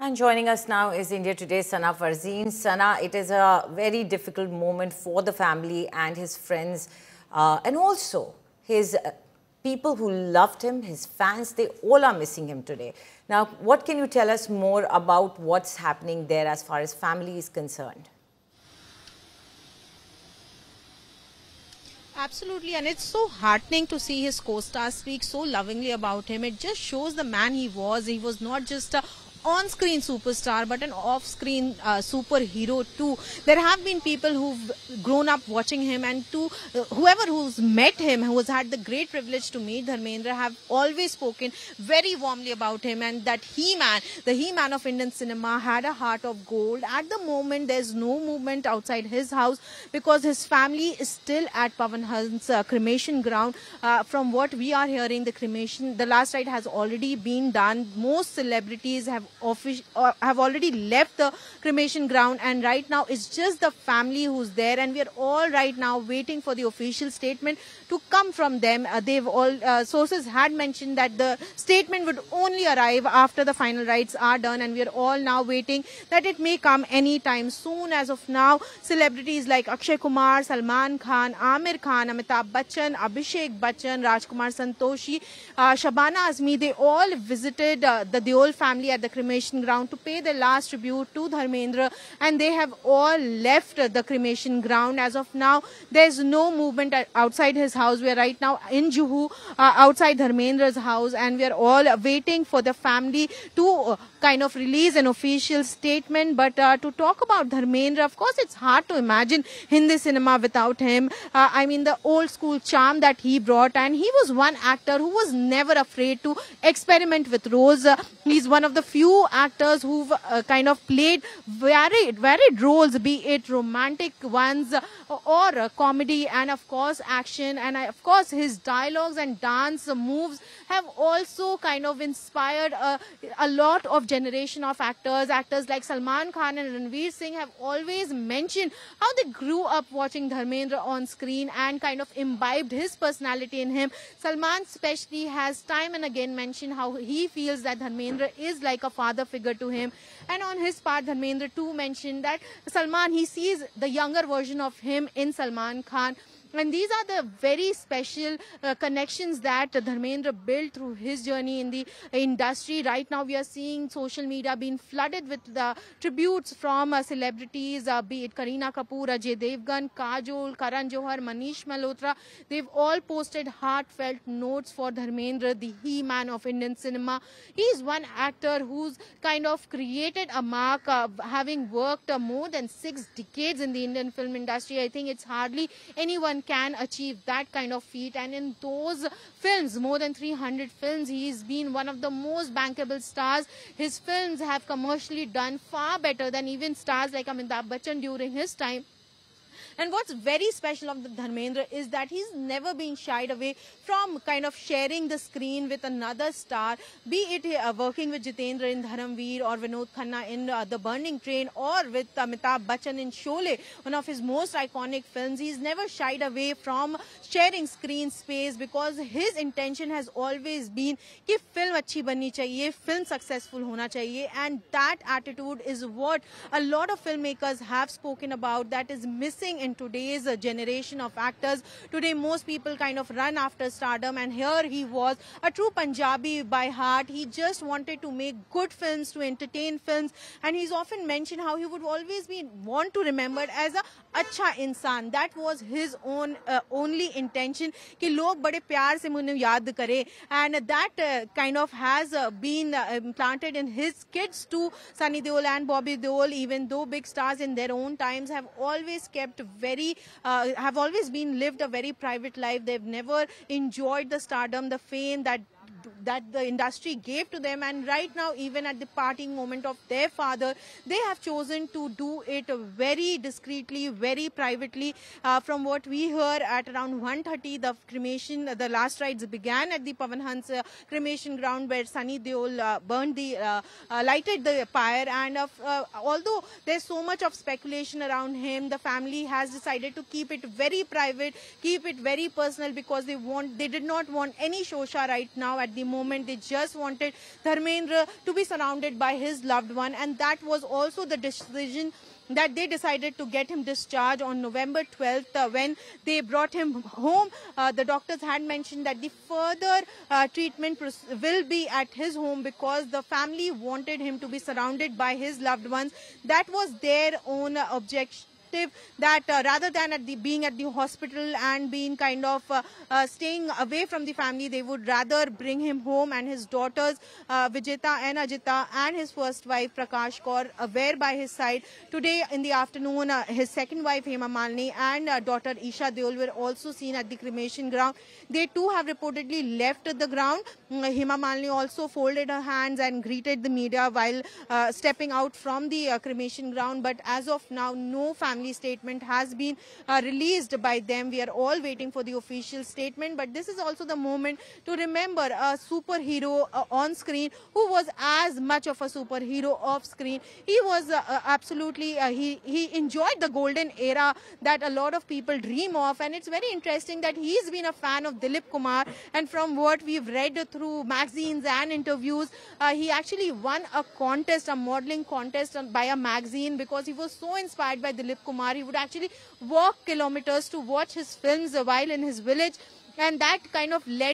And joining us now is India Today's Sana Farzeen. Sana, it is a very difficult moment for the family and his friends, and also his people who loved him, his fans. They all are missing him today. Now, what can you tell us more about what's happening there as far as family is concerned? Absolutely, and it's so heartening to see his co-stars speak so lovingly about him. It just shows the man he was. He was not just a on-screen superstar but an off-screen superhero too. There have been people who've grown up watching him, and to whoever who's met him, who has had the great privilege to meet Dharmendra, have always spoken very warmly about him, and that He-Man, the He-Man of Indian cinema, had a heart of gold. At the moment, there's no movement outside his house because his family is still at Pavan Hans cremation ground. From what we are hearing, the last rite has already been done. Most celebrities have already left the cremation ground, and right now it's just the family who's there, and we are all right now waiting for the official statement to come from them. Sources had mentioned that the statement would only arrive after the final rites are done, and we are all now waiting that it may come anytime soon. As of now, celebrities like Akshay Kumar, Salman Khan, Amir Khan, Amitabh Bachchan, Abhishek Bachchan, Rajkumar Santoshi, Shabana Azmi, they all visited the Deol family at the cremation ground to pay their last tribute to Dharmendra, and they have all left the cremation ground. As of now, there's no movement outside his house. We are right now in Juhu, outside Dharmendra's house, and we are all waiting for the family to kind of release an official statement. But to talk about Dharmendra, of course, it's hard to imagine Hindi cinema without him. I mean, the old school charm that he brought, and he was one actor who was never afraid to experiment with roles. He's one of the few actors who've kind of played varied roles, be it romantic ones or comedy, and of course action. And of course his dialogues and dance moves have also kind of inspired a lot of generation of actors like Salman Khan and Ranveer Singh have always mentioned how they grew up watching Dharmendra on screen and kind of imbibed his personality in him. Salman especially has time and again mentioned how he feels that Dharmendra is like a father figure to him, and on his part Dharmendra too mentioned that Salman, he sees the younger version of him in Salman Khan. And these are the very special connections that Dharmendra built through his journey in the industry. Right now, we are seeing social media being flooded with the tributes from celebrities, be it Kareena Kapoor, Ajay Devgan, Kajol, Karan Johar, Manish Malhotra. They've all posted heartfelt notes for Dharmendra, the He-Man of Indian cinema. He's one actor who's kind of created a mark, having worked more than 6 decades in the Indian film industry. I think it's hardly anyone can achieve that kind of feat, and in those films, more than 300 films, he's been one of the most bankable stars. His films have commercially done far better than even stars like Amitabh Bachchan during his time. And what's very special of the Dharmendra is that he's never been shied away from kind of sharing the screen with another star, be it working with Jitendra in Dharamveer or Vinod Khanna in The Burning Train, or with Amitabh Bachchan in Sholay, one of his most iconic films. He's never shied away from sharing screen space because his intention has always been कि film अच्छी बननी चाहिए, film successful होना चाहिए, and that attitude is what a lot of filmmakers have spoken about, that is missing in today's generation of actors. Today, most people kind of run after stardom, and here he was, a true Punjabi by heart. He just wanted to make good films, to entertain films, and he's often mentioned how he would always want to remembered as a अच्छा इंसान. That was his own only intention कि लोग बड़े प्यार से मुझे याद करें, and that kind of has been implanted in his kids too. Sunny Deol and Bobby Deol, even though big stars in their own times, have always been lived a very private life. They've never enjoyed the stardom, the fame that the industry gave to them, and right now, even at the parting moment of their father, they have chosen to do it very discreetly, very privately. From what we heard, at around 1:30, the last rites began at the Pavan Hans cremation ground, where Sunny Deol lighted the pyre. And although there's so much of speculation around him, the family has decided to keep it very private, keep it very personal, because they did not want any shosha right now at the moment. moment. They just wanted Dharmendra to be surrounded by his loved one, and that was also the decision that they decided to get him discharged on November 12th when they brought him home. The doctors had mentioned that the further treatment will be at his home because the family wanted him to be surrounded by his loved ones. That was their own objection, that rather than being at the hospital and being kind of staying away from the family, they would rather bring him home. And his daughters Vijeta and Ajita and his first wife Prakash Kaur were by his side. Today in the afternoon, his second wife Hema Malini and daughter Isha Deol were also seen at the cremation ground. They too have reportedly left the ground. Hema Malini also folded her hands and greeted the media while stepping out from the cremation ground. But as of now, no family statement has been released by them. We are all waiting for the official statement, but this is also the moment to remember a superhero on screen who was as much of a superhero off screen. He was absolutely, he enjoyed the golden era that a lot of people dream of, and it's very interesting that he's been a fan of Dilip Kumar, and from what we've read through magazines and interviews, he actually won a contest, a modeling contest by a magazine, because he was so inspired by Dilip Kumar. He would actually walk kilometers to watch his films while in his village, and that kind of led